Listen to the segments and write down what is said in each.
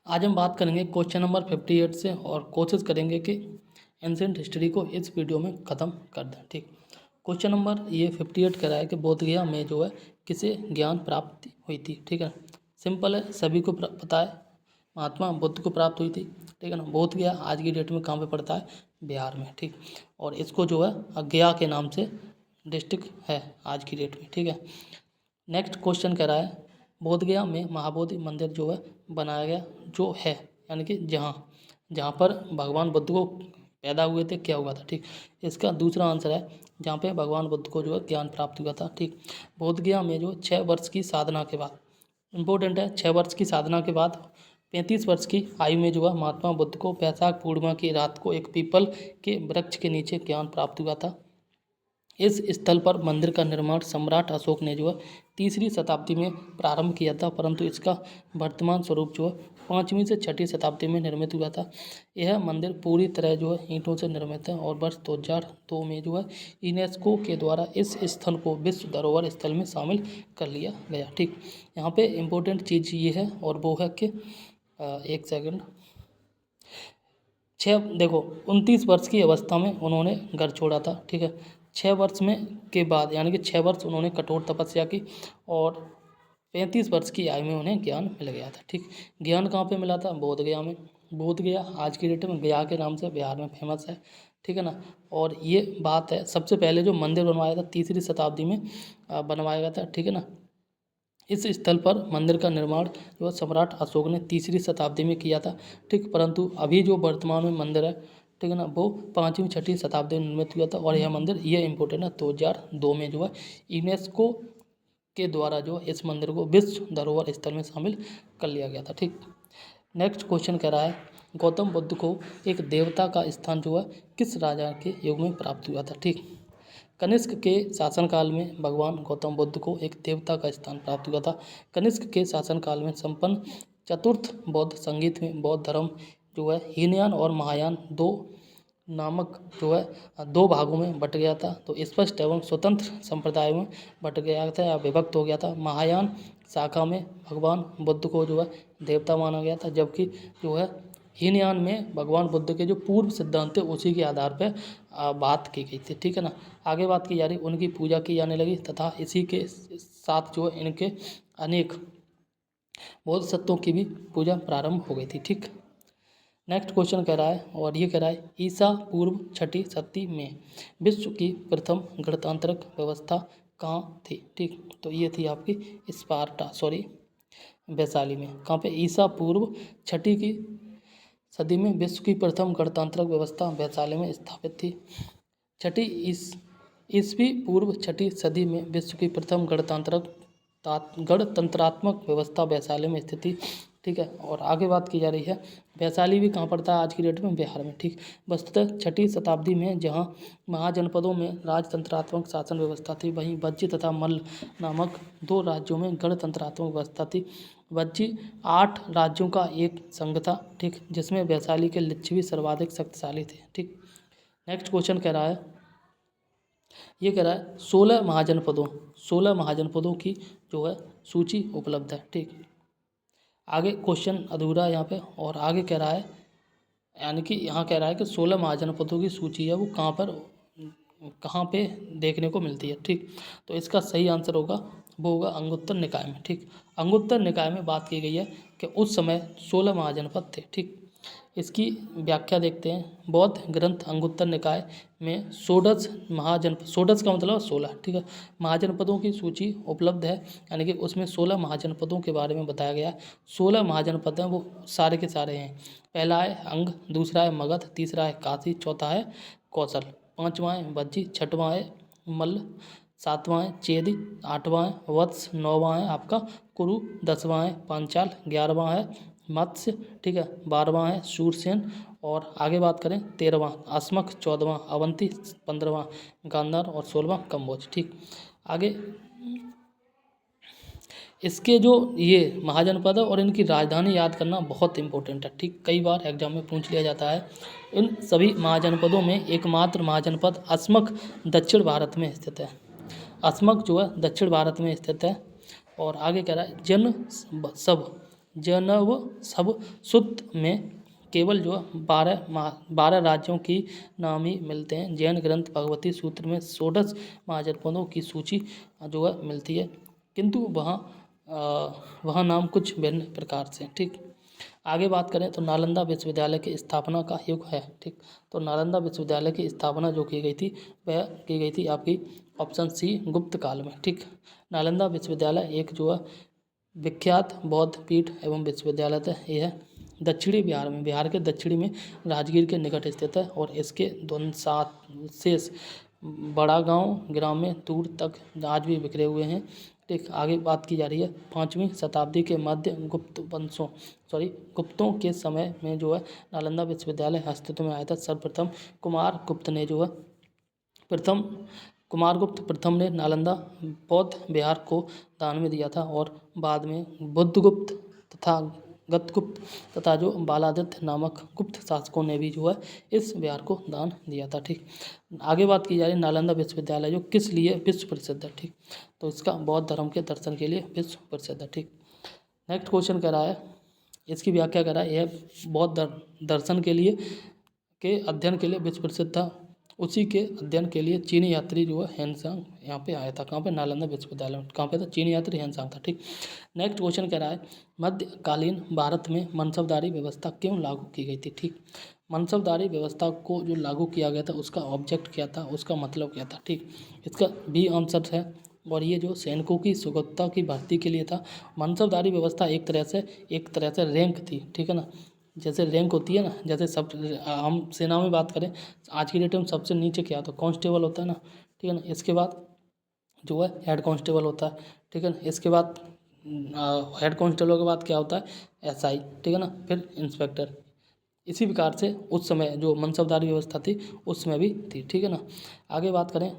आज हम बात करेंगे क्वेश्चन नंबर 58 से और कोशिश करेंगे कि एंशिएंट हिस्ट्री को इस वीडियो में ख़त्म कर दें। ठीक, क्वेश्चन नंबर ये 58 कह रहा है कि बोधगया में जो है किसे ज्ञान प्राप्ति हुई थी। ठीक है, सिंपल है, सभी को पता है, महात्मा बुद्ध को प्राप्त हुई थी। ठीक है ना। बोधगया आज की डेट में कहाँ पे पड़ता है? बिहार में। ठीक, और इसको जो है गया के नाम से डिस्ट्रिक्ट है आज की डेट में। ठीक है, नेक्स्ट क्वेश्चन कह रहा है बोधगया में महाबोधि मंदिर जो है बनाया गया जो है, यानी कि जहाँ पर भगवान बुद्ध को पैदा हुए थे, क्या हुआ था। ठीक, इसका दूसरा आंसर है जहाँ पे भगवान बुद्ध को जो है ज्ञान प्राप्त हुआ था। ठीक, बोधगया में जो 6 वर्ष की साधना के बाद, इम्पोर्टेंट है, 6 वर्ष की साधना के बाद 35 वर्ष की आयु में जो है महात्मा बुद्ध को वैशाख पूर्णिमा की रात को एक पीपल के वृक्ष के नीचे ज्ञान प्राप्त हुआ था। इस स्थल पर मंदिर का निर्माण सम्राट अशोक ने जो है 3री शताब्दी में प्रारंभ किया था, परंतु इसका वर्तमान स्वरूप जो है 5वीं से 6ठी शताब्दी में निर्मित हुआ था। यह मंदिर पूरी तरह जो है ईंटों से निर्मित है और वर्ष 2002 में जो है यूनेस्को के द्वारा इस स्थल को विश्व धरोहर स्थल में शामिल कर लिया गया। ठीक, यहाँ पे इम्पोर्टेंट चीज़ ये है और वो है कि एक सेकंड, देखो 29 वर्ष की अवस्था में उन्होंने घर छोड़ा था। ठीक है, 6 वर्ष में के बाद, यानी कि 6 वर्ष उन्होंने कठोर तपस्या की और 35 वर्ष की आयु में उन्हें ज्ञान मिल गया था। ठीक, ज्ञान कहाँ पे मिला था? बोधगया में। बोधगया आज की डेट में गया के नाम से बिहार में फेमस है। ठीक है ना। और ये बात है, सबसे पहले जो मंदिर बनवाया था 3री शताब्दी में बनवाया गया था। ठीक है ना। इस स्थल पर मंदिर का निर्माण जो सम्राट अशोक ने 3री शताब्दी में किया था। ठीक, परंतु अभी जो वर्तमान में मंदिर है, ठीक है ना, वो 5वीं 6ठी शताब्दी में निर्मित हुआ था। और यह मंदिर, ये इम्पोर्टेंट है, 2002 में जो है यूनेस्को के द्वारा जो इस मंदिर को विश्व धरोहर स्थल में शामिल कर लिया गया था। ठीक, नेक्स्ट क्वेश्चन कह रहा है गौतम बुद्ध को एक देवता का स्थान जो है किस राजा के युग में प्राप्त हुआ था। ठीक, कनिष्क के शासनकाल में भगवान गौतम बुद्ध को एक देवता का स्थान प्राप्त हुआ था। कनिष्क के शासनकाल में संपन्न चतुर्थ बौद्ध संगीत में बौद्ध धर्म जो है हीनयान और महायान दो नामक जो है 2 भागों में बट गया था। तो स्पष्ट एवं स्वतंत्र संप्रदायों में बट गया था या विभक्त हो गया था। महायान शाखा में भगवान बुद्ध को जो है देवता माना गया था, जबकि जो है हीनयान में भगवान बुद्ध के जो पूर्व सिद्धांत थे उसी के आधार पर बात की गई थी। ठीक है ना। आगे बात की जा रही, उनकी पूजा की जाने लगी तथा इसी के साथ जो है इनके अनेक बोधिसत्वों की भी पूजा प्रारंभ हो गई थी। ठीक, नेक्स्ट क्वेश्चन कह रहा है, और ये कह रहा है ईसा पूर्व 6ठी शताब्दी में विश्व की प्रथम गणतांत्रिक व्यवस्था कहाँ थी। ठीक, तो ये थी आपकी वैशाली में। कहाँ पे? ईसा पूर्व 6ठी की सदी में विश्व की प्रथम गणतांत्रिक व्यवस्था वैशाली में स्थापित थी। ईस्वी पूर्व 6ठी सदी में विश्व की प्रथम गणतंत्रात्मक व्यवस्था वैशाली में स्थित थी। ठीक है, और आगे बात की जा रही है वैशाली भी कहाँ पड़ता है आज की डेट में? बिहार में। ठीक, वस्तुतः 6ठी शताब्दी में जहाँ महाजनपदों में राजतंत्रात्मक शासन व्यवस्था थी, वहीं वज्जी तथा मल्ल नामक 2 राज्यों में गणतंत्रात्मक व्यवस्था थी। वज्जी 8 राज्यों का एक संघ था। ठीक, जिसमें वैशाली के लिच्छवी सर्वाधिक शक्तिशाली थे। ठीक, नेक्स्ट क्वेश्चन कह रहा है, ये कह रहा है 16 महाजनपदों की जो है सूची उपलब्ध है। ठीक, आगे क्वेश्चन अधूरा है यहाँ पे, और आगे कह रहा है, यानी कि यहाँ कह रहा है कि 16 महाजनपदों की सूची है वो कहाँ पे देखने को मिलती है। ठीक, तो इसका सही आंसर होगा, वो होगा अंगुत्तर निकाय में। ठीक, अंगुत्तर निकाय में बात की गई है कि उस समय 16 महाजनपद थे। ठीक, इसकी व्याख्या देखते हैं। बौद्ध ग्रंथ अंगुत्तर निकाय में षोडश का मतलब 16। ठीक है, महाजनपदों की सूची उपलब्ध है, यानी कि उसमें 16 महाजनपदों के बारे में बताया गया है। 16 महाजनपद हैं, वो सारे के सारे हैं। पहला है अंग, दूसरा है मगध, तीसरा है काशी, चौथा है कौशल, 5वां है वज्जी, 6वां है मल्ल, 7वां है चेदी, 8वां है वत्स, 9वां है आपका कुरु, 10वां है पांचाल, 11वां है मत्स्य, ठीक है, 12वां है शूरसेन, और आगे बात करें 13वां अस्मक, 14वां अवंती, 15वां गांधार और 16वां कम्बोज। ठीक, आगे इसके जो ये महाजनपद है और इनकी राजधानी याद करना बहुत इंपॉर्टेंट है। ठीक, कई बार एग्जाम में पूछ लिया जाता है। इन सभी महाजनपदों में एकमात्र महाजनपद अस्मक दक्षिण भारत में स्थित है। अस्मक जो है दक्षिण भारत में स्थित है। और आगे कह रहा है जनव सब सूत्र में केवल जो 12 राज्यों की नाम ही मिलते हैं। जैन ग्रंथ भगवती सूत्र में 16 महाजनपदों की सूची जो है मिलती है, किंतु वहाँ नाम कुछ भिन्न प्रकार से। ठीक, आगे बात करें तो नालंदा विश्वविद्यालय की स्थापना का युग है। ठीक, तो नालंदा विश्वविद्यालय की स्थापना जो की गई थी वह की गई थी आपकी ऑप्शन सी गुप्त काल में। ठीक, नालंदा विश्वविद्यालय एक जो है विख्यात बौद्ध पीठ एवं विश्वविद्यालय है। यह दक्षिणी बिहार में, बिहार के दक्षिणी में राजगीर के निकट स्थित है और इसके दोनों साथ शेष बड़ा गांव ग्राम में दूर तक आज भी बिखरे हुए हैं। ठीक, आगे बात की जा रही है 5वीं शताब्दी के मध्य गुप्तों के समय में जो है नालंदा विश्वविद्यालय अस्तित्व में आया था। सर्वप्रथम कुमारगुप्त प्रथम ने नालंदा बौद्ध विहार को दान में दिया था और बाद में बुद्धगुप्त तथा गतगुप्त तथा जो बालादित्य नामक गुप्त शासकों ने भी जो है इस विहार को दान दिया था। ठीक, आगे बात की जा रही है नालंदा विश्वविद्यालय जो किस लिए विश्व प्रसिद्ध है। ठीक, तो इसका बौद्ध धर्म के दर्शन के लिए विश्व प्रसिद्ध है। ठीक, नेक्स्ट क्वेश्चन कह रहा है, इसकी व्याख्या कर रहा है, यह बौद्ध दर्शन के अध्ययन के लिए विश्व प्रसिद्ध था। उसी के अध्ययन के लिए चीनी यात्री जो है हेनसांग यहाँ पे आया था। कहाँ पे? नालंदा विश्वविद्यालय में। कहाँ पे था? चीनी यात्री हेनसांग था। ठीक, नेक्स्ट क्वेश्चन कह रहा है मध्यकालीन भारत में मनसबदारी व्यवस्था क्यों लागू की गई थी। ठीक, मनसबदारी व्यवस्था को जो लागू किया गया था उसका ऑब्जेक्ट क्या था, उसका मतलब क्या था। ठीक, इसका बी आंसर है और ये जो सैनिकों की सुगमता की भर्ती के लिए था। मनसबदारी व्यवस्था एक तरह से रैंक थी। ठीक है ना, जैसे रैंक होती है ना, जैसे सब हम सेना में बात करें आज की डेट में सबसे नीचे क्या होता है? कांस्टेबल होता है ना। ठीक है ना, इसके बाद जो है हेड कांस्टेबल होता है। ठीक है ना, इसके बाद हेड कांस्टेबल के बाद क्या होता है? एसआई। ठीक है ना, फिर इंस्पेक्टर। इसी प्रकार से उस समय जो मनसबदारी व्यवस्था थी उस समय भी थी। ठीक है ना, आगे बात करें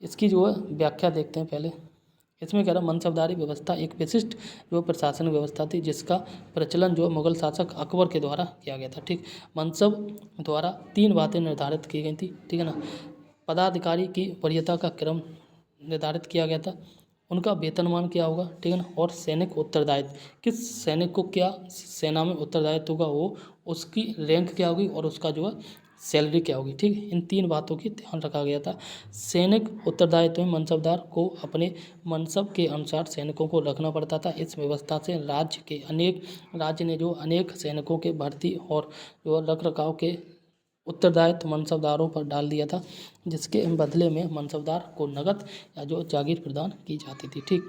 इसकी जो है व्याख्या देखते हैं पहले। इसमें कह रहा मनसबदारी व्यवस्था एक विशिष्ट जो प्रशासन व्यवस्था थी जिसका प्रचलन जो मुगल शासक अकबर के द्वारा किया गया था। ठीक, मनसब द्वारा 3 बातें निर्धारित की गई थी। ठीक है ना, पदाधिकारी की वरीयता का क्रम निर्धारित किया गया था, उनका वेतनमान क्या होगा। ठीक है ना, और सैनिक उत्तरदायित्व, किस सैनिक को क्या सेना में उत्तरदायित्व होगा, वो उसकी रैंक क्या होगी और उसका जो है सैलरी क्या होगी। ठीक, इन 3 बातों की ध्यान रखा गया था। सैनिक उत्तरदायित्व में मनसबदार को अपने मनसब के अनुसार सैनिकों को रखना पड़ता था। इस व्यवस्था से राज्य ने जो अनेक सैनिकों के भर्ती और जो रख रखाव के उत्तरदायित्व मनसबदारों पर डाल दिया था, जिसके बदले में मनसबदार को नगद या जो जागीर प्रदान की जाती थी। ठीक,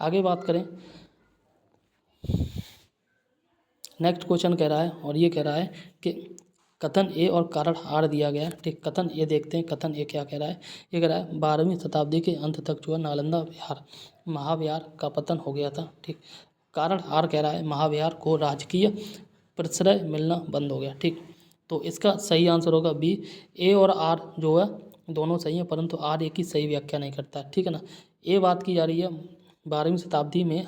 आगे बात करें नेक्स्ट क्वेश्चन कह रहा है और ये कह रहा है कि कथन ए और कारण आर दिया गया है। ठीक, कथन ए देखते हैं, कथन ए क्या कह रहा है। ये कह रहा है 12वीं शताब्दी के अंत तक जो है नालंदा महाविहार का पतन हो गया था। ठीक, कारण आर कह रहा है महाविहार को राजकीय प्रश्रय मिलना बंद हो गया। ठीक, तो इसका सही आंसर होगा बी। ए और आर जो है दोनों सही है, परंतु आर ए की सही व्याख्या नहीं करता। ठीक है ना, ए बात की जा रही है 12वीं शताब्दी में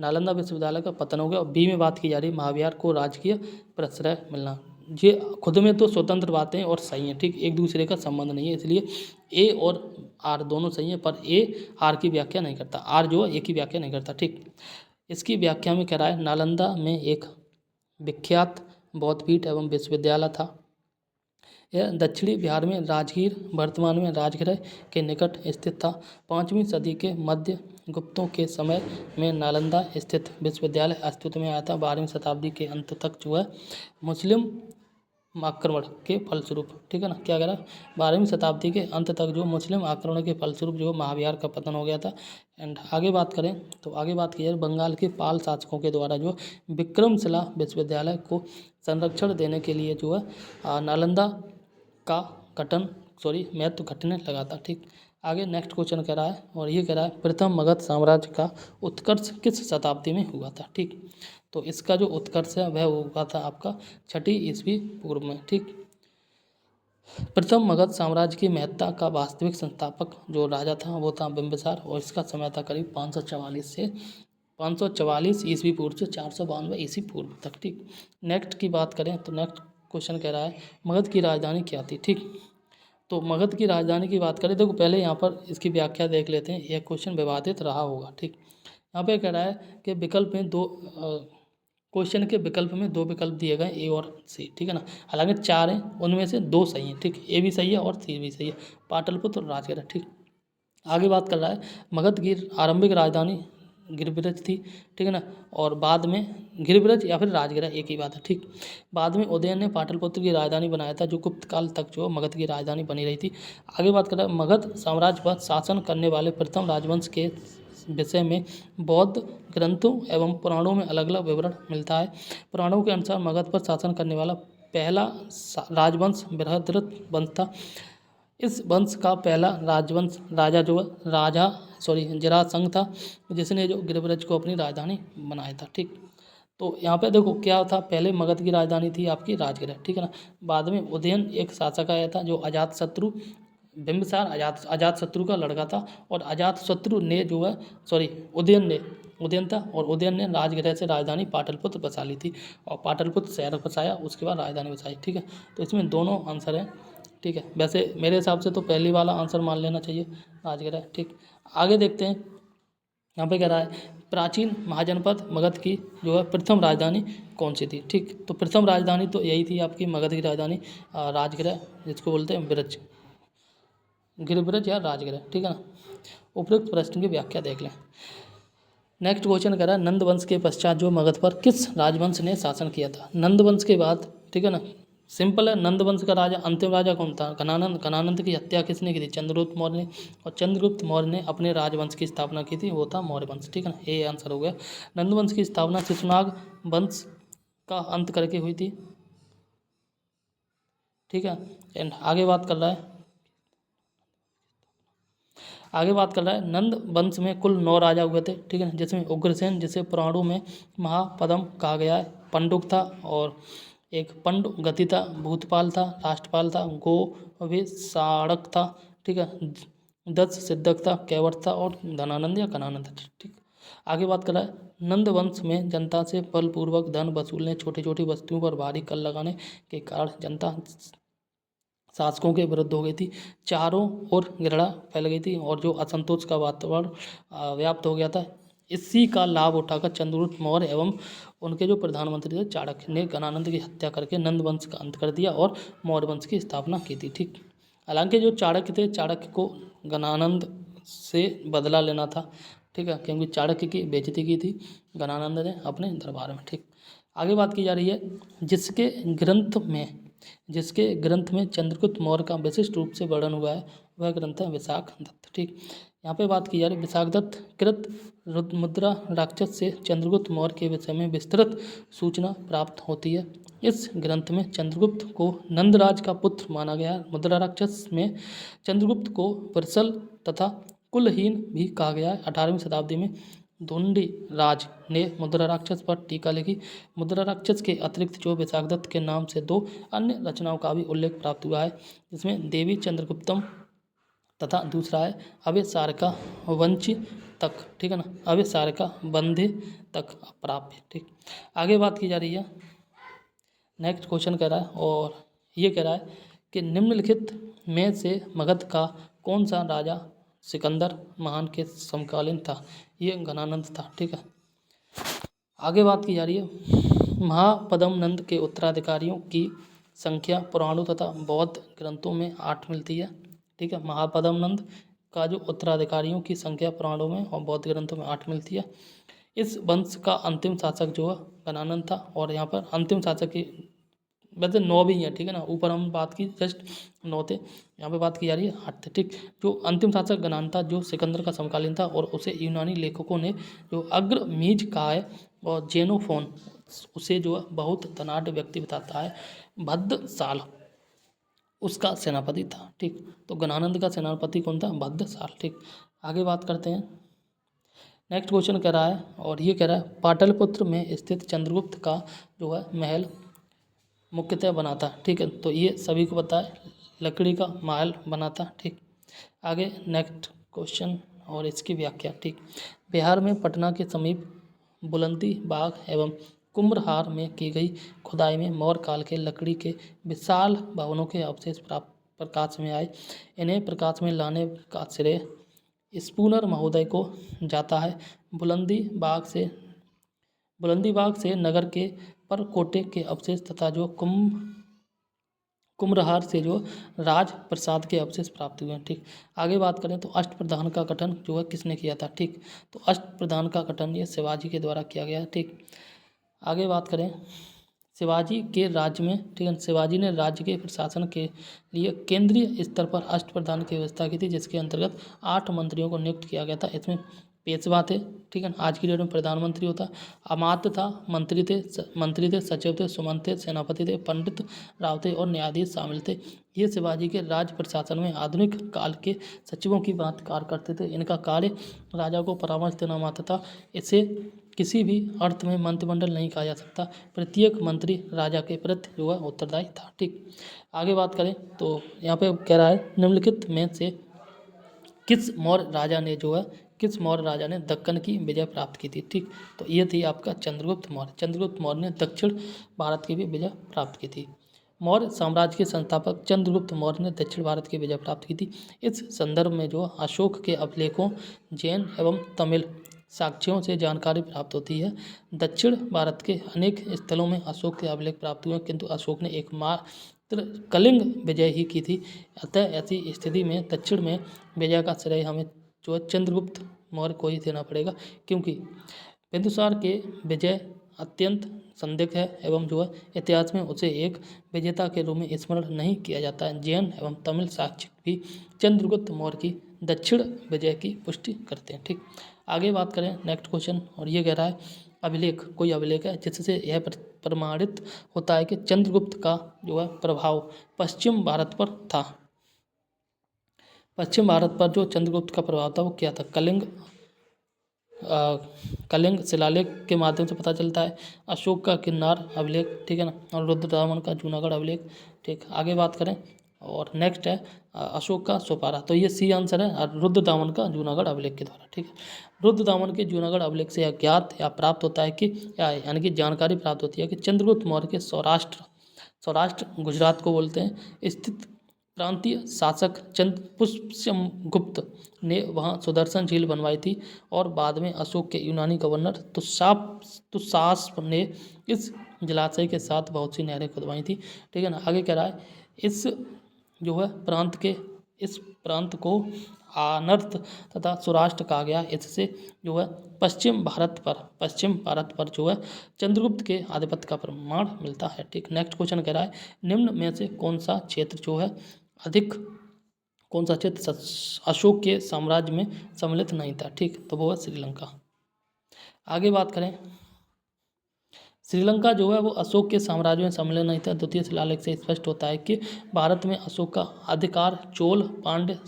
नालंदा विश्वविद्यालय का पतन हो गया और बी में बात की जा रही है महाविहार को राजकीय प्रश्रय मिलना। ये खुद में तो स्वतंत्र बातें और सही हैं। ठीक, एक दूसरे का संबंध नहीं है, इसलिए ए और आर दोनों सही हैं, पर ए आर की व्याख्या नहीं करता, आर जो है ए की व्याख्या नहीं करता। ठीक, इसकी व्याख्या में कह रहा है नालंदा में एक विख्यात बौद्ध पीठ एवं विश्वविद्यालय था। यह दक्षिणी बिहार में राजगीर वर्तमान में राजगृह के निकट स्थित था। 5वीं सदी के मध्य गुप्तों के समय में नालंदा स्थित विश्वविद्यालय अस्तित्व में आया था। 12वीं शताब्दी के अंत तक जो है मुस्लिम आक्रमण के फलस्वरूप, ठीक है ना, क्या कह रहा है 12वीं शताब्दी के अंत तक जो मुस्लिम आक्रमण के फलस्वरूप जो महाविहार का पतन हो गया था। एंड आगे बात करें तो आगे बात की जाए बंगाल के पाल शासकों के द्वारा जो विक्रमशिला विश्वविद्यालय को संरक्षण देने के लिए जो है नालंदा का महत्व घटने लगा था। ठीक, आगे नेक्स्ट क्वेश्चन कह रहा है और ये कह रहा है प्रथम मगध साम्राज्य का उत्कर्ष किस शताब्दी में हुआ था। ठीक, तो इसका जो उत्कर्ष है वह हुआ था आपका 6वीं ईस्वी पूर्व में। ठीक, प्रथम मगध साम्राज्य की महत्ता का वास्तविक संस्थापक जो राजा था वो था बिंबिसार और इसका समय था करीब 544 ईस्वी पूर्व से 492 ईस्वी पूर्व तक। ठीक, नेक्स्ट की बात करें तो नेक्स्ट क्वेश्चन कह रहा है मगध की राजधानी क्या थी। ठीक, तो मगध की राजधानी की बात करें तो पहले यहाँ पर इसकी व्याख्या देख लेते हैं, यह क्वेश्चन विवादित रहा होगा। ठीक, यहाँ पे कह रहा है कि विकल्प में दो क्वेश्चन के विकल्प में दो विकल्प दिए गए ए और सी, ठीक है ना। हालांकि 4 हैं, उनमें से 2 सही हैं, ठीक। ए भी सही है और सी भी सही है, पाटलिपुत्र और राजगृह, ठीक। आगे बात कर रहा है मगध की आरंभिक राजधानी गिरिब्रज थी, ठीक है ना। और बाद में गिरिब्रज या फिर राजगृह एक ही बात है, ठीक। बाद में उदयन ने पाटलिपुत्र की राजधानी बनाया था, जो गुप्त काल तक जो मगध की राजधानी बनी रही थी। आगे बात कर रहा है मगध साम्राज्य पर शासन करने वाले प्रथम राजवंश के विषय में बौद्ध ग्रंथों एवं पुराणों में अलग अलग विवरण मिलता है। पुराणों के अनुसार मगध पर शासन करने वाला पहला राजवंश बृहद्रथ वंश था। इस वंश का पहला राजवंश राजा जो जरासंध था, जिसने जो गिरिब्रज को अपनी राजधानी बनाया था, ठीक। तो यहाँ पे देखो क्या था, पहले मगध की राजधानी थी आपकी राजगृह, ठीक है ना। बाद में उदयन एक शासक आया था जो अजातशत्रु बिंबिसार अजातशत्रु का लड़का था, और अजातशत्रु ने जो है उदयन था, और उदयन ने राजगृह से राजधानी पाटलिपुत्र बसा ली थी, और पाटलिपुत्र शहर बसाया, उसके बाद राजधानी बसाई, ठीक है। तो इसमें दोनों आंसर हैं, ठीक है। वैसे मेरे हिसाब से तो पहली वाला आंसर मान लेना चाहिए, राजगृह, ठीक। आगे देखते हैं, यहाँ पे कह रहा है प्राचीन महाजनपद मगध की जो है प्रथम राजधानी कौन सी थी, ठीक। तो प्रथम राजधानी तो यही थी आपकी मगध की राजधानी राजगृह, जिसको बोलते हैं गिरिब्रज या राजगृह, ठीक है ना। उपयुक्त प्रश्न की व्याख्या देख लें। नेक्स्ट क्वेश्चन कह रहा है नंद वंश के पश्चात जो मगध पर किस राजवंश ने शासन किया था। नंद वंश के बाद, ठीक है ना, सिंपल है, नंद वंश का राजा अंतिम राजा कौन था, घनानंद की हत्या किसने की थी, चंद्रगुप्त मौर्य ने, और चंद्रगुप्त मौर्य ने अपने राजवंश की स्थापना की थी, वो था मौर्य वंश, ठीक है ना। ये आंसर हो गया। नंद वंश की स्थापना शिशुनाग वंश का अंत करके हुई थी, ठीक है। एंड आगे बात कर रहा है नंद वंश में कुल 9 राजा हुए थे, ठीक है ना, जिसमें उग्रसेन, जिसे पुराणों में महापद्म कहा गया है, पंडुक था, और एक पंडुगति था, भूतपाल था, राष्ट्रपाल था, गोविसाड़क था, ठीक है, दक्ष सिद्धक था, कैवर्त था, और धनानंद या कनानंद था, ठीक। आगे बात कर रहा है नंद वंश में जनता से बलपूर्वक धन वसूलने, छोटी छोटी वस्तुओं पर भारी कर लगाने के कारण जनता शासकों के विरुद्ध हो गई थी, चारों ओर घृणा फैल गई थी, और जो असंतोष का वातावरण व्याप्त हो गया था। इसी का लाभ उठाकर चंद्रगुप्त मौर्य एवं उनके जो प्रधानमंत्री थे चाणक्य ने घनानंद की हत्या करके नंद वंश का अंत कर दिया और मौर्य वंश की स्थापना की थी, ठीक। हालांकि जो चाणक्य थे, चाणक्य को घनानंद से बदला लेना था, ठीक है, क्योंकि चाणक्य की बेइज्जती की थी घनानंद ने अपने दरबार में, ठीक। आगे बात की जा रही है जिसके ग्रंथ में चंद्रगुप्त मौर्य का विशिष्ट रूप से वर्णन हुआ है, वह ग्रंथ है विशाख दत्त, ठीक। यहाँ पे बात की जा रही है विशाख दत्त कृत मुद्रा राक्षस से चंद्रगुप्त मौर्य के विषय में विस्तृत सूचना प्राप्त होती है। इस ग्रंथ में चंद्रगुप्त को नंदराज का पुत्र माना गया है। मुद्रा राक्षस में चंद्रगुप्त को वत्सल तथा कुलहीन भी कहा गया है। 18वीं शताब्दी में धुंडी राज ने मुद्रा राक्षस पर टीका लिखी। मुद्रा राक्षस के अतिरिक्त जो विशाखदत्त के नाम से 2 अन्य रचनाओं का भी उल्लेख प्राप्त हुआ है, जिसमें देवी चंद्रगुप्तम तथा दूसरा है अभिसारिका वंची तक, ठीक है ना, अभिसारिका बंधे तक प्राप्त, ठीक। आगे बात की जा रही है, नेक्स्ट क्वेश्चन कह रहा है, और ये कह रहा है कि निम्नलिखित में से मगध का कौन सा राजा सिकंदर महान के समकालीन था। ये घनानंद था, ठीक है। आगे बात की जा रही है महापद्म नंद के उत्तराधिकारियों की संख्या पुराणों तथा बौद्ध ग्रंथों में 8 मिलती है, ठीक है। महापद्म नंद का जो उत्तराधिकारियों की संख्या पुराणों में और बौद्ध ग्रंथों में 8 मिलती है। इस वंश का अंतिम शासक जो है घनानंद था, और यहाँ पर अंतिम शासक की वैसे 9 भी हैं, ठीक है ना, ऊपर हम बात की जस्ट 9 थे, यहाँ पे बात की जा रही है 8 थे, ठीक। जो अंतिम शासक घनानंद था, जो सिकंदर का समकालीन था, और उसे यूनानी लेखकों ने जो अग्रमीज कहा है, और जेनोफोन उसे जो है बहुत धनाढ़ व्यक्ति बताता है, भद्रसाल उसका सेनापति था, ठीक। तो घनानंद का सेनापति कौन था, भद्रसाल, ठीक। आगे बात करते हैं, नेक्स्ट क्वेश्चन कह रहा है, और ये कह रहा है पाटलिपुत्र में स्थित चंद्रगुप्त का जो है महल मुख्यतः बनाता, ठीक है। तो ये सभी को पता है, लकड़ी का महल बनाता, ठीक। आगे नेक्स्ट क्वेश्चन और इसकी व्याख्या, ठीक। बिहार में पटना के समीप बुलंदी बाग एवं कुम्भरहार में की गई खुदाई में मौर्य काल के लकड़ी के विशाल भवनों के अवशेष प्राप्त प्रकाश में आए। इन्हें प्रकाश में लाने का श्रेय स्पूनर महोदय को जाता है। बुलंदी बाग से नगर के परकोटे के अवशेष तथा जो कुम्हरार से जो राज प्रसाद के अवशेष प्राप्त हुए हैं। ठीक, आगे बात करें तो अष्टप्रधान का गठन जो है किसने किया था। ठीक, तो अष्टप्रधान का गठन ये शिवाजी के द्वारा किया गया। ठीक, आगे बात करें शिवाजी के राज्य में, ठीक है, शिवाजी ने राज्य के प्रशासन के लिए केंद्रीय स्तर पर अष्टप्रधान की व्यवस्था की थी, जिसके अंतर्गत 8 मंत्रियों को नियुक्त किया गया था। इसमें पेशवा थे, ठीक है, आज की डेट में प्रधानमंत्री होता, अमात्य था, मंत्री थे, सचिव थे, सुमंत थे, सेनापति थे, पंडित राव थे और न्यायाधीश शामिल थे। ये शिवाजी के राज्य प्रशासन में आधुनिक काल के सचिवों की बात कार्य करते थे। इनका कार्य राजा को परामर्श देना मात्र था। इसे किसी भी अर्थ में मंत्रिमंडल नहीं कहा जा सकता। प्रत्येक मंत्री राजा के प्रति जो है उत्तरदायी था। ठीक, आगे बात करें तो यहाँ पे कह रहा है निम्नलिखित में से किस मौर्य राजा ने दक्कन की विजय प्राप्त की थी। ठीक, तो ये थी आपका चंद्रगुप्त मौर्य ने दक्षिण भारत की भी विजय प्राप्त की थी। मौर्य साम्राज्य के संस्थापक चंद्रगुप्त मौर्य ने दक्षिण भारत की विजय प्राप्त की थी। इस संदर्भ में जो अशोक के अभिलेखों, जैन एवं तमिल साक्ष्यों से जानकारी प्राप्त होती है। दक्षिण भारत के अनेक स्थलों में अशोक के अभिलेख प्राप्त हुए, किंतु अशोक ने एकमात्र कलिंग विजय ही की थी। अतः ऐसी स्थिति में दक्षिण में विजय का श्रेय हमें जो है चंद्रगुप्त मौर्य को ही देना पड़ेगा, क्योंकि बिंदुसार के विजय अत्यंत संदिग्ध है एवं जो है इतिहास में उसे एक विजेता के रूप में स्मरण नहीं किया जाता है। जैन एवं तमिल साक्ष्य भी चंद्रगुप्त मौर्य की दक्षिण विजय की पुष्टि करते हैं। ठीक, आगे बात करें नेक्स्ट क्वेश्चन, और ये कह रहा है कोई अभिलेख है जिससे यह प्रमाणित होता है कि चंद्रगुप्त का जो है प्रभाव पश्चिम भारत पर था। पश्चिम भारत पर जो चंद्रगुप्त का प्रभाव था वो क्या था। कलिंग शिलालेख के माध्यम से पता चलता है। अशोक का किन्नार अभिलेख, ठीक है ना, और रुद्रदामन का जूनागढ़ अभिलेख। ठीक, आगे बात करें और नेक्स्ट है अशोक का सोपारा, तो ये सी आंसर है, रुद्रदामन का जूनागढ़ अभिलेख के द्वारा। ठीक है, रुद्रदामन के जूनागढ़ अभिलेख से ज्ञात या प्राप्त होता है कि यानी कि जानकारी प्राप्त होती है कि चंद्रगुप्त मौर्य के सौराष्ट्र गुजरात को बोलते हैं स्थित प्रांतीय शासक पुष्यमगुप्त ने वहाँ सुदर्शन झील बनवाई थी, और बाद में अशोक के यूनानी गवर्नर तुसास्प ने इस जलाशय के साथ बहुत सी नहरें खुदवाई थी। ठीक है ना, आगे कह रहा है इस प्रांत को आनर्त तथा सौराष्ट्र कहा गया। इससे जो है पश्चिम भारत पर जो है चंद्रगुप्त के आधिपत्य का प्रमाण मिलता है। ठीक, नेक्स्ट क्वेश्चन कह रहा है निम्न में से कौन सा क्षेत्र अशोक के साम्राज्य में सम्मिलित नहीं था। ठीक, तो वो है श्रीलंका। आगे बात करें, श्रीलंका जो है वो अशोक के साम्राज्य में सम्मिलित नहीं था। द्वितीय शिलालेख से स्पष्ट होता है कि भारत में अशोक का अधिकार चोल, पांड्य,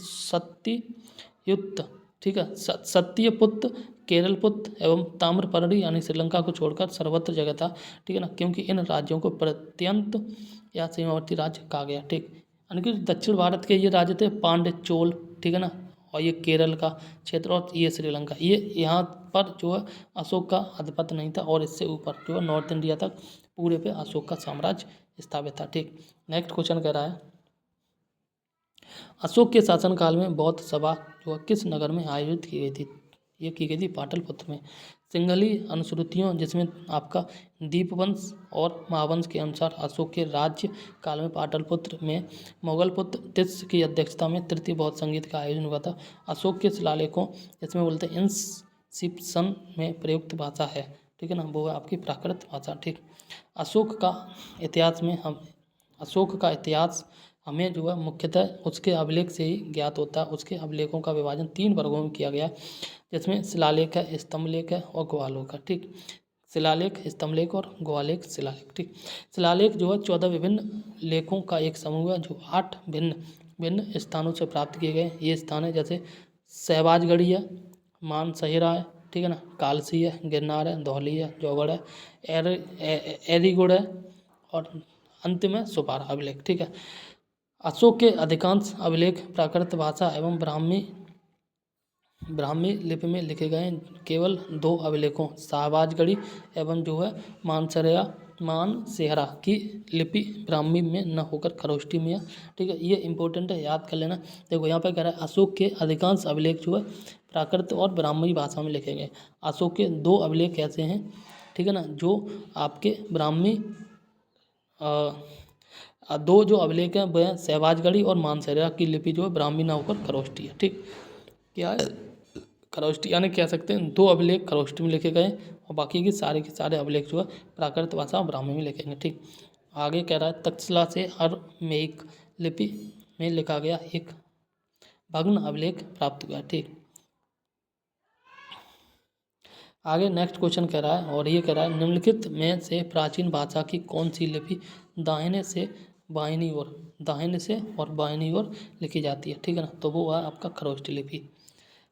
ठीक है, सत्यपुत्र, केरलपुत्र एवं ताम्रपर्णी यानी श्रीलंका को छोड़कर सर्वत्र जगह था। ठीक है ना, क्योंकि इन राज्यों को प्रत्यंत या सीमावर्ती राज्य कहा गया। ठीक, यानी कि दक्षिण भारत के ये राज्य थे पांड्य, चोल, ठीक है ना, और ये केरल का क्षेत्र और ये श्रीलंका, ये यहाँ पर जो है अशोक का आधिपत्य नहीं था, और इससे ऊपर जो है नॉर्थ इंडिया तक पूरे पे अशोक का साम्राज्य स्थापित था। ठीक, नेक्स्ट क्वेश्चन कह रहा है अशोक के शासनकाल में बौद्ध सभा जो है किस नगर में आयोजित की गई थी। ये की गई थी पाटलिपुत्र में। सिंहली अनुश्रुतियों जिसमें आपका दीपवंश और महावंश के अनुसार अशोक के राज्य काल में पाटलिपुत्र में मुगल पुत्र तिस्य की अध्यक्षता में तृतीय बौद्ध संगीत का आयोजन हुआ था। अशोक के शिलालेखों जिसमें बोलते हैं इंस्क्रिप्शन में प्रयुक्त भाषा है, ठीक है ना, वो है आपकी प्राकृत भाषा। ठीक, अशोक का इतिहास हमें जो है मुख्यतः उसके अभिलेख से ही ज्ञात होता है। उसके अभिलेखों का विभाजन 3 वर्गों में किया गया, जिसमें शिलालेख है, स्तंभलेख है और गुहालेख है। ठीक, शिलालेख, स्तंभलेख और गुहालेख शिलालेख। ठीक, शिलालेख जो है 14 विभिन्न लेखों का एक समूह है जो 8 भिन्न भिन्न स्थानों से प्राप्त किए गए। ये स्थान है जैसे सहबाजगढ़ी है, मानसहिरा है, ठीक है ना, कालसी है, गिरनार है, धौली है, जौगढ़ है, एरीगुड़ है और अंतिम है सोपारा अभिलेख। ठीक है, अशोक के अधिकांश अभिलेख प्राकृत भाषा एवं ब्राह्मी लिपि में लिखे गए। केवल 2 अभिलेखों शाहबाजगढ़ी एवं जो है मानसरिया मानसेहरा की लिपि ब्राह्मी में न होकर खरोष्टी में है। ठीक है, ये इंपॉर्टेंट है, याद कर लेना। देखो यहाँ पे कह रहा है अशोक के अधिकांश अभिलेख जो है प्राकृत और ब्राह्मी भाषा में लिखे गए। अशोक के 2 अभिलेख ऐसे हैं, ठीक है ना, जो आपके ब्राह्मी 2 जो अभिलेख हैं वह सहवाजगढ़ी और मानसेहरा की लिपि जो है ब्राह्मी न होकर खरोष्टी है। ठीक, क्या है खरोष्टी, यानी कह सकते हैं 2 अभिलेख खरोष्टी में लिखे गए और बाकी के सारे अभिलेख जो है प्राकृत भाषा और ब्राह्मी में लिखे गए। ठीक, आगे कह रहा है तक्षशिला से अरमेइक लिपि में लिखा गया एक भग्न अभिलेख प्राप्त हुआ। ठीक, आगे नेक्स्ट क्वेश्चन कह रहा है, और ये कह रहा है निम्नलिखित में से प्राचीन भाषा की कौन सी लिपि दाहिने से और बाहिनी ओर लिखी जाती है। ठीक है ना, तो वो है आपका खरोष्टी लिपि।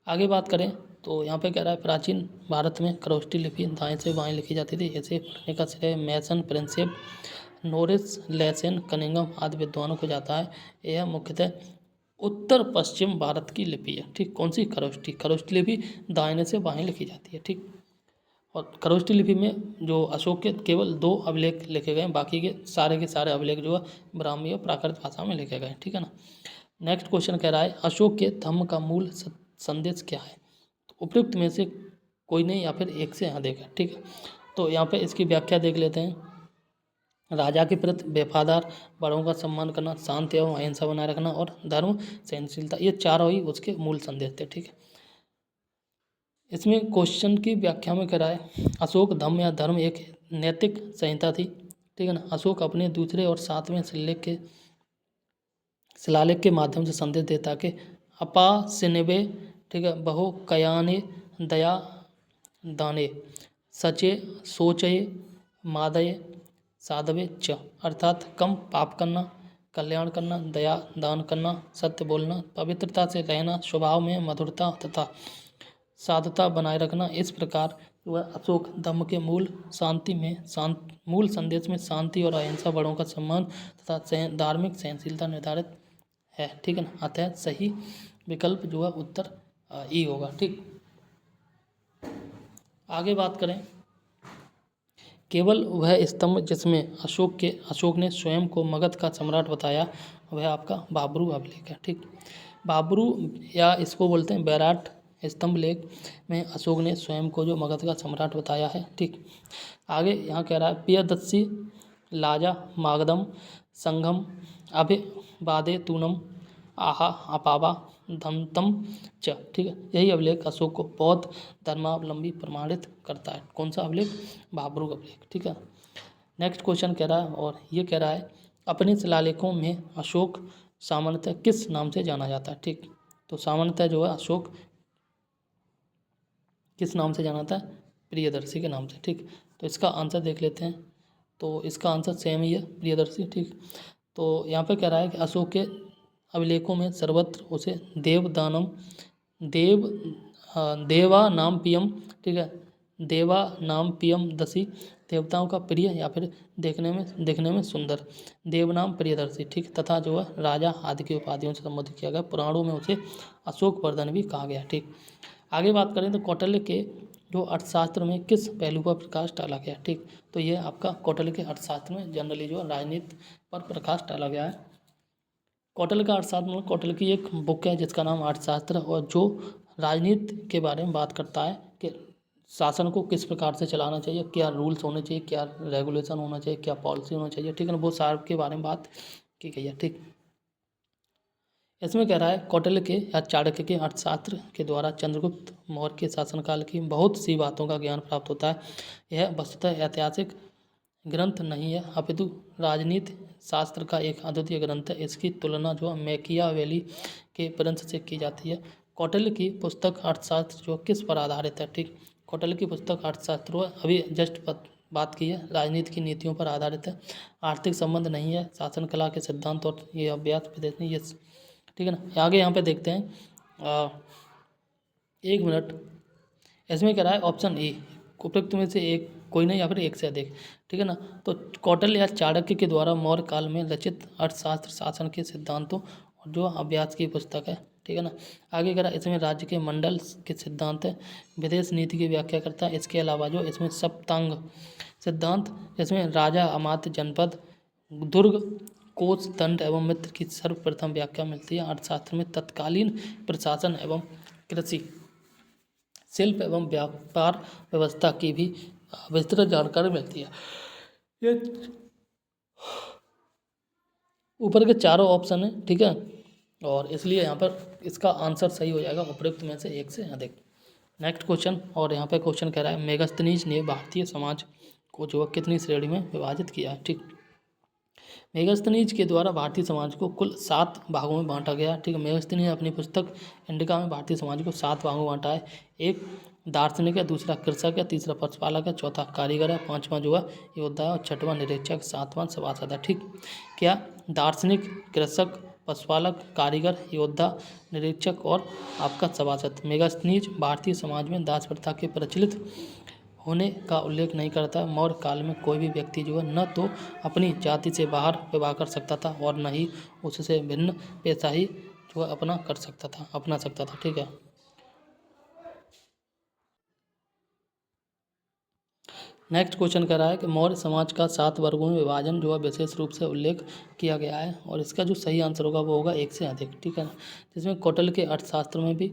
आगे बात करें तो यहाँ पे कह रहा है प्राचीन भारत में खरोष्टी लिपि दाएं से बाएं लिखी जाती थी। इसे पढ़ने का श्रेय मैसन, प्रिंसेप, नोरिस, लेसेन, कनिंगम आदि विद्वानों को जाता है। यह मुख्यतः उत्तर पश्चिम भारत की लिपि है। ठीक, कौन सी? खरोष्टी लिपि दाहिने से बाएं लिखी जाती है। ठीक, और खरोष्टी लिपि में जो अशोक के केवल 2 अभिलेख लिखे गए हैं, बाकी के सारे अभिलेख जो है ब्राह्मी और प्राकृत भाषा में लिखे गए हैं। ठीक है ना। नेक्स्ट क्वेश्चन कह रहा है अशोक के धम्म का मूल संदेश क्या है? तो उपयुक्त में से कोई नहीं या फिर एक से अधिक है। ठीक है, तो यहाँ पे इसकी व्याख्या देख लेते हैं। राजा के प्रति वफादार, बड़ों का सम्मान करना, शांति एवं अहिंसा बनाए रखना और धर्म सहनशीलता, ये चारों ही उसके मूल संदेश थे। ठीक है, इसमें क्वेश्चन की व्याख्या में कह रहा है अशोक धम्म या धर्म एक नैतिक संहिता थी। ठीक है ना, अशोक अपने दूसरे और 7वें शिलालेख के माध्यम से संदेश देता कि अपासिनिबे, ठीक है, बहु कयाने दया दाने सचे सोचये मादये साधवे च, अर्थात कम पाप करना, कल्याण करना, दया दान करना, सत्य बोलना, पवित्रता से रहना, स्वभाव में मधुरता तथा साधुता बनाए रखना। इस प्रकार वह अशोक धम्म के मूल संदेश में शांति और अहिंसा, बड़ों का सम्मान तथा धार्मिक सहनशीलता निर्धारित है। ठीक है ना, अतः सही विकल्प जो है उत्तर ई होगा। ठीक, आगे बात करें केवल वह स्तंभ जिसमें अशोक ने स्वयं को मगध का सम्राट बताया वह आपका बाबरू अभिलेख है। ठीक, बाबरू या इसको बोलते हैं बैराट स्तंभ लेख में अशोक ने स्वयं को जो मगध का सम्राट बताया है। ठीक, आगे यहाँ कह रहा है पियदस्सी लाजा मागधम संघम अभिवादे तूनम आहा अपावा धमतम च। ठीक है, यही अभिलेख अशोक को बौद्ध धर्मावलंबी प्रमाणित करता है। कौन सा अभिलेख? बाबरू अभिलेख। ठीक है, नेक्स्ट क्वेश्चन कह रहा है, और ये कह रहा है अपने शिलालेखों में अशोक सामान्यतः किस नाम से जाना जाता है? ठीक, तो सामान्यतः जो है अशोक किस नाम से जाना जाता है? प्रियदर्शी के नाम से। ठीक, तो इसका आंसर देख लेते हैं। तो इसका आंसर सेम ही है, प्रियदर्शी। ठीक, तो यहाँ पे कह रहा है कि अशोक के अभिलेखों में सर्वत्र उसे देवा नाम पियम, ठीक है, देवा नाम पियम दसी, देवताओं का प्रिय या फिर देखने में सुंदर, देवनाम प्रियदर्शी, ठीक, तथा जो है राजा आदि की उपाधियों से संबोधित किया गया। पुराणों में उसे अशोक वर्धन भी कहा गया। ठीक, आगे बात करें तो कौटिल्य के जो अर्थशास्त्र में किस पहलू पर प्रकाश डाला गया? ठीक, तो ये आपका कौटिल्य के अर्थशास्त्र में जनरली जो राजनीति पर प्रकाश डाला गया है। कौटिल्य का अर्थशास्त्र मतलब कौटिल्य की एक बुक है जिसका नाम अर्थशास्त्र, और जो राजनीति के बारे में बात करता है कि शासन को किस प्रकार से चलाना चाहिए, क्या रूल्स होने चाहिए, क्या रेगुलेशन होना चाहिए, क्या पॉलिसी होना चाहिए। ठीक है ना, वो सारे के बारे में बात की गई है। ठीक, इसमें कह रहा है कौटिल्य के या चाणक्य के अर्थशास्त्र के द्वारा चंद्रगुप्त मौर्य के शासनकाल की बहुत सी बातों का ज्ञान प्राप्त होता है। यह वस्तुतः ऐतिहासिक ग्रंथ नहीं है अपितु राजनीति शास्त्र का एक अद्वितीय ग्रंथ है। इसकी तुलना जो मैकियावेली के प्रिंस से की जाती है। कौटिल्य की पुस्तक अर्थशास्त्र जो किस पर आधारित है? ठीक, कौटिल्य की पुस्तक अर्थशास्त्र अभी जस्ट बात की है, राजनीति की नीतियों पर आधारित है। आर्थिक संबंध नहीं है, शासन कला के सिद्धांत और ये अभ्यास विदेश नहीं, ये ठीक है ना। आगे यहाँ पे देखते हैं 1 मिनट, इसमें कह रहा है ऑप्शन ए उपयुक्त में से एक कोई नहीं या फिर एक से अधिक। ठीक है ना, तो कौटिल्य या चाणक्य के द्वारा मौर्य काल में रचित अर्थशास्त्र शासन के सिद्धांतों और जो अभ्यास की पुस्तक है ठीक है ना। आगे करा, इसमें राज्य के मंडल के सिद्धांत है, विदेश नीति की व्याख्या करता है। इसके अलावा जो इसमें सप्तांग सिद्धांत, इसमें राजा, अमात्य, जनपद, दुर्ग, कोच, दंड एवं मित्र की सर्वप्रथम व्याख्या मिलती है। अर्थशास्त्र में तत्कालीन प्रशासन एवं कृषि, शिल्प एवं व्यापार व्यवस्था की भी विस्तृत जानकारी मिलती है। ये ऊपर के चारों ऑप्शन है, ठीक है, और इसलिए यहाँ पर इसका आंसर सही हो जाएगा उपयुक्त में से एक से अधिक। नेक्स्ट क्वेश्चन, और यहाँ पे क्वेश्चन कह रहा है मेगास्थनीज ने भारतीय समाज को जो कितनी श्रेणी में विभाजित किया है। ठीक, मेगास्थनीज के द्वारा भारतीय समाज को कुल 7 भागों में बांटा गया। ठीक है, मेगास्थनीज ने अपनी पुस्तक इंडिका में भारतीय समाज को 7 भागों में बांटा है। एक दार्शनिक है, दूसरा कृषक है, तीसरा पशुपालक है, चौथा कारीगर है, पांचवा जो है योद्धा है, और छठवां निरीक्षक, सातवां सभासद है। ठीक, क्या दार्शनिक, कृषक, पशुपालक, कारीगर, योद्धा, निरीक्षक और आपका सभासद। मेगास्थनीज भारतीय समाज में दास प्रथा के प्रचलित होने का उल्लेख नहीं करता। मौर्य काल में कोई भी व्यक्ति जो है न तो अपनी जाति से बाहर विवाह कर सकता था और न ही उससे भिन्न पेशा ही जो है अपना सकता था। ठीक है, नेक्स्ट क्वेश्चन कर रहा है कि मौर्य समाज का 7 वर्गों में विभाजन जो है विशेष रूप से उल्लेख किया गया है, और इसका जो सही आंसर होगा वो होगा एक से अधिक। ठीक है ना, जिसमें कौटिल्य के अर्थशास्त्र में भी,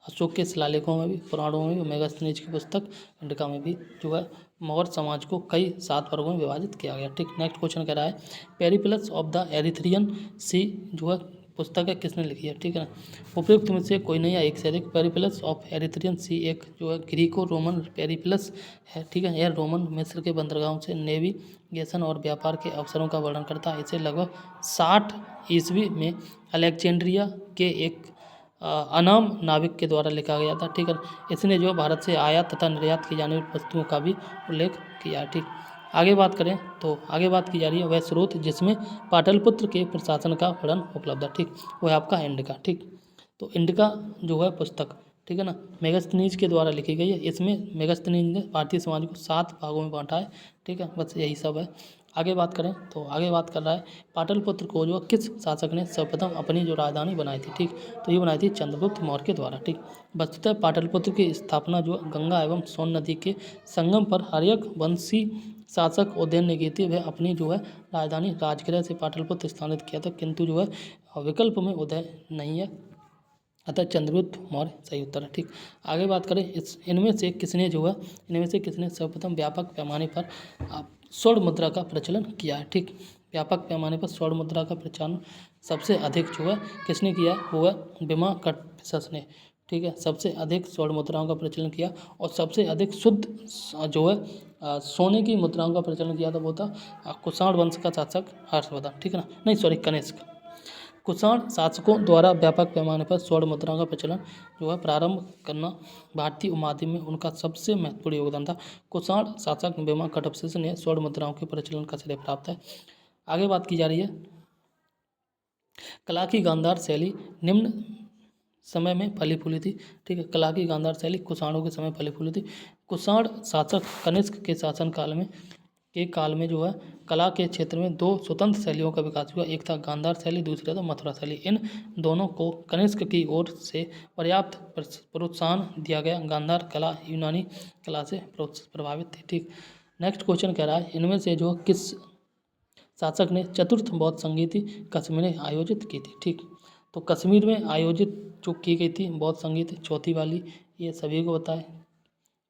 अशोक के शिलालेखों में भी, पुराणों में भी, मेगास्थनीज की पुस्तक इंडिका में भी जो है मौर्य समाज को कई 7 वर्गों में विभाजित किया गया। ठीक, नेक्स्ट क्वेश्चन कह रहा है पेरिप्लस ऑफ द एरिथ्रियन सी जो है पुस्तक है किसने लिखी है। ठीक है ना, उपयुक्त में से कोई नहीं है एक से अधिक। पेरिप्लस ऑफ एरिथ्रियन सी एक जो है ग्रीको रोमन पेरिप्लस है। ठीक है, यह रोमन मिस्र के बंदरगाहों से नेविगेशन और व्यापार के अवसरों का वर्णन करता है। इसे लगभग 60 ईस्वी में अलेक्जेंड्रिया के एक अनाम नाविक के द्वारा लिखा गया था। ठीक है, इसने जो भारत से आयात तथा निर्यात की जाने वाली वस्तुओं का भी उल्लेख किया। ठीक, आगे बात करें तो आगे बात की जा रही है वह स्रोत जिसमें पाटलिपुत्र के प्रशासन का वर्णन उपलब्ध है। ठीक, वह आपका इंडिका। ठीक, तो इंडिका जो है पुस्तक, ठीक है ना, मेगास्थनीज के द्वारा लिखी गई है। इसमें मेगास्थनीज ने भारतीय समाज को 7 भागों में बांटा है। ठीक है, बस यही सब है। आगे बात करें तो आगे बात कर रहा है पाटलिपुत्र को जो किस शासक ने सर्वप्रथम अपनी जो राजधानी बनाई थी। ठीक, तो ये बनाई थी चंद्रगुप्त मौर्य के द्वारा। ठीक, वस्तुतः पाटलिपुत्र की स्थापना जो गंगा एवं सोन नदी के संगम पर हर्यक वंशी शासक उदयन ने की थी। वह अपनी जो है राजधानी राजगृह से पाटलिपुत्र स्थापित किया था, किंतु जो है विकल्प में उदय नहीं है, अतः चंद्रगुप्त मौर्य सही उत्तर है। ठीक, आगे बात करें इनमें से किसने सर्वप्रथम व्यापक पैमाने पर स्वर्ण मुद्रा का प्रचलन किया है। ठीक, व्यापक पैमाने पर स्वर्ण मुद्रा का प्रचलन सबसे अधिक जो है किसने किया है, वो है बिमा कटफिसस ने। ठीक है, सबसे अधिक स्वर्ण मुद्राओं का प्रचलन किया, और सबसे अधिक शुद्ध जो है सोने की मुद्राओं का प्रचलन किया था वो था कुषाण वंश का शासक हर्षवर्धन। ठीक है ना, नहीं सॉरी कनिष्क। कुषाण शासकों द्वारा व्यापक पैमाने पर स्वर्ण मुद्राओं का प्रचलन जो है प्रारंभ करना भारतीय उपमहाद्वीप में उनका सबसे महत्वपूर्ण योगदान था। कुषाण शासक बिमा कटफिसस ने स्वर्ण मुद्राओं के प्रचलन का श्रेय प्राप्त है। आगे बात की जा रही है कला की गांधार शैली निम्न समय में फली फूली थी। ठीक है, कला की गांधार शैली कुषाणों के समय फली फूली थी। कुषाण शासक कनिष्क के शासन काल में जो है कला के क्षेत्र में 2 स्वतंत्र शैलियों का विकास हुआ। एक था गांधार शैली, दूसरा था मथुरा शैली। इन दोनों को कनिष्क की ओर से पर्याप्त प्रोत्साहन दिया गया। गांधार कला यूनानी कला से प्रभावित थी। ठीक, नेक्स्ट क्वेश्चन कह रहा है इनमें से जो किस शासक ने चतुर्थ बौद्ध संगीति कश्मीर में आयोजित की थी। ठीक, तो कश्मीर में आयोजित जो की गई थी बौद्ध संगीत चौथी वाली, ये सभी को पता है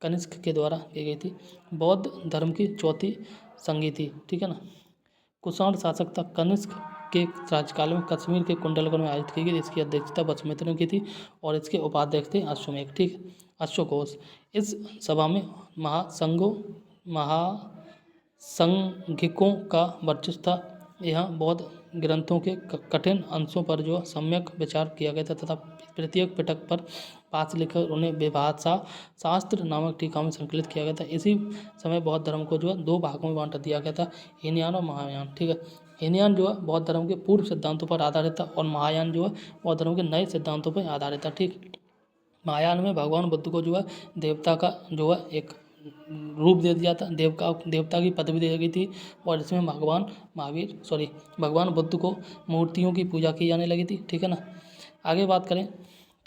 कनिष्क के द्वारा की गई थी बौद्ध धर्म की चौथी संगीति। ठीक है ना, कुषाण शासक था कनिष्क के राज्यकाल में कश्मीर के कुंडलगढ़ में आयोजित की गई। इसकी अध्यक्षता वसुमित्र ने की थी और इसके उपाध्यक्ष थे अश्वमेध। ठीक, अश्वघोष। इस सभा में महासंघिकों का वर्चस्व था। यहाँ बौद्ध ग्रंथों के कठिन अंशों पर जो सम्यक विचार किया गया था तथा प्रत्येक पिटक पर पाठ लिखकर उन्हें विभाषा शास्त्र नामक टीका में संकलित किया गया था। इसी समय बौद्ध धर्म को जो है 2 भागों में बांट दिया गया था, हीनयान और महायान। ठीक है, हीनयान जो है बौद्ध धर्म के पूर्व सिद्धांतों पर आधारित था और महायान जो है बौद्ध धर्म के नए सिद्धांतों पर आधारित था। ठीक, महायान में भगवान बुद्ध को जो है देवता का जो है एक रूप दे दिया था, देवता की पदवी दी गई थी, और इसमें भगवान बुद्ध को मूर्तियों की पूजा की जाने लगी थी। ठीक है ना, आगे बात करें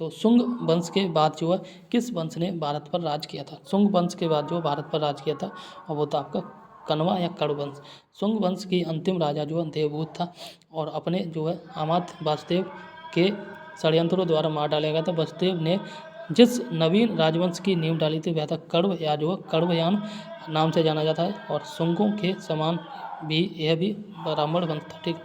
तो शुंग वंश के बाद जो है किस वंश ने भारत पर राज किया था। शुंग वंश के बाद जो भारत पर राज किया था और वो था आपका कण्वा या कण्व वंश। शुंग वंश की अंतिम राजा जो है देवभूत था और अपने जो है अमात्य वासुदेव के षड्यंत्रों द्वारा मार डाला गया था। वासुदेव ने जिस नवीन राजवंश की नींव डाली थी वह था कण्व या जो है कण्वयान नाम से जाना जाता है और शुंगों के समान भी यह भी ब्राह्मण वंश था। ठीक,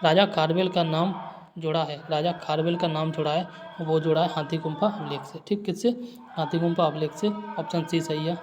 राजा खारवेल का नाम जुड़ा है, राजा खारवेल का नाम जुड़ा है वो जुड़ा है हाथी गुम्फा अभिलेख से। ठीक, किससे? हाथी गुम्फा अभिलेख से। ऑप्शन सी सही है।